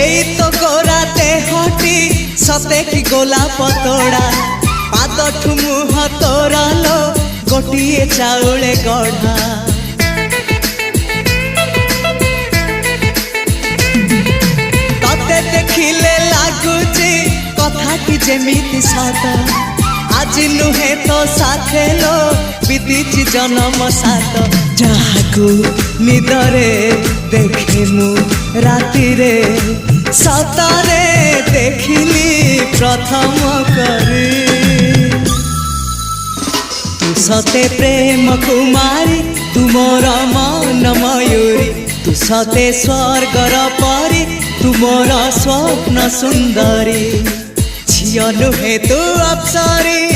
एई तो गोरा देहटी सते कि गोलाप तोड़ा पाद मुह तोरा लो गोटिए चाउले गढ़ा तते देखिले लागुची कथाटी जेमिति सत आज नुहे तो साथे लो बीतीची जन्म सात जहाकू निदरे देखे मु राति रे सतरे देखिली प्रथम करी तू सते प्रेम कुमारी तू मोर मन मयूरी तू सते स्वर्गर परी तू मोर स्वप्न सुंदरी झियो नुहे तू अप्सरी।